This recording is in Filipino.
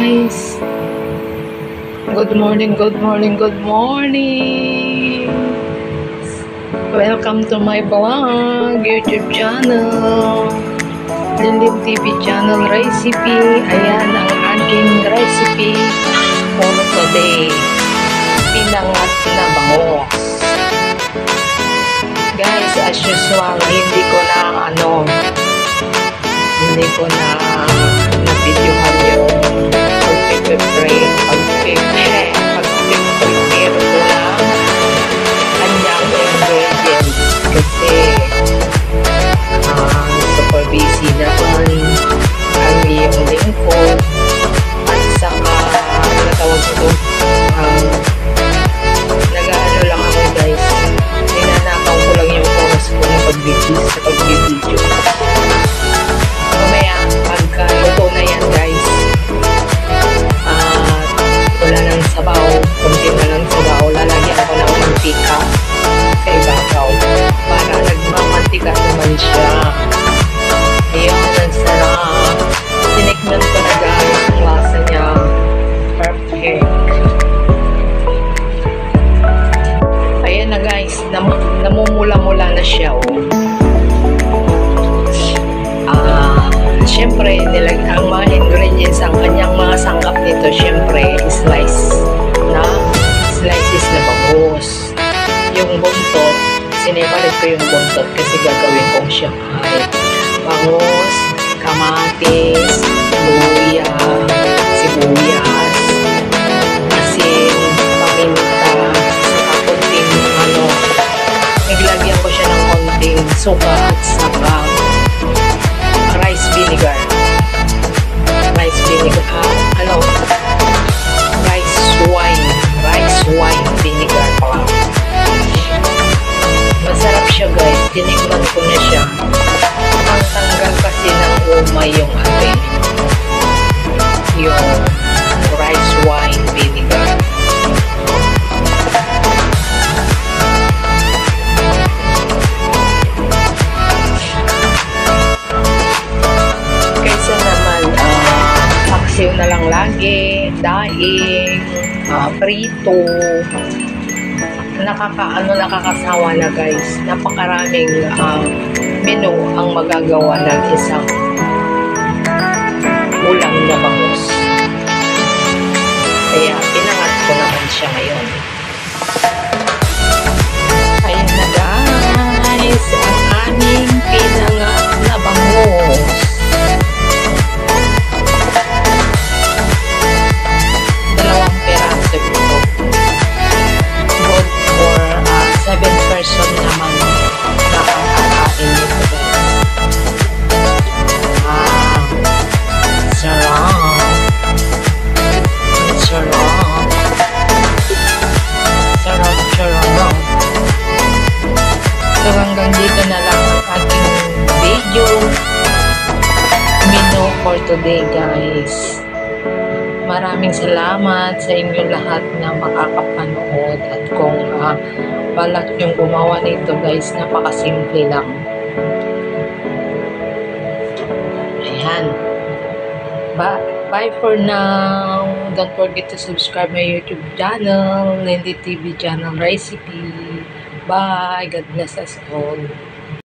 guys! Good morning, good morning, good morning! Welcome to my vlog, YouTube channel, Lindim TV channel recipe. Ayan ang aking recipe for today. Pinangat na bangos. Guys, as usual, hindi ko na na-videohan yung pag-prepare ko lang kanyang ingredients kasi super busy naman ang iyong lingkod at saka natawag ito nag-ano lang ako guys, ninanakaw ko lang yung oras ko na pagbibideo. Mamaya pagka-luto na yan guys, at wala ng sabaw, kunti na ng sabaw, lalagyan ko ng mantika sa ibabaw para nagmamantika naman siya. Ayun, ang sarap. Tinikman ko na guys, ang lasa niya perfect. Ayan na guys, namumula-mula na siya syempre, ang mga ingredients, ang kanyang mga sangkap nito, syempre, slices na bangus. Yung buntot, sinepalit ko yung buntot kasi gagawin kong siya ay bangus, kamatis, luya, sibuyas, asin, paminta, saka konting naglagyan ko siya ng konting suka at saka rice vinegar, rice wine vinegar pala. Masarap siya guys, tinikman ko na siya. Ang tanggal kasi ng umay yung yung rice wine vinegar. Kaysa naman paksiw na lang lagi, daing, prito, nakakasawa na guys. Napakaraming menu ang magagawa ng isang ulam na bangus. Kaya pinangat ko naman siya ngayon. Ayan na guys, ang aming pinangat na bangus. So hanggang dito na lang ang ating video menu for today guys. Maraming salamat sa inyo lahat na makakapanood at kung balak yung gumawa nito guys, napakasimple lang. Ayan. Bye for now. Don't forget to subscribe my YouTube channel, Lindy TV channel recipe. Bye. God bless us all.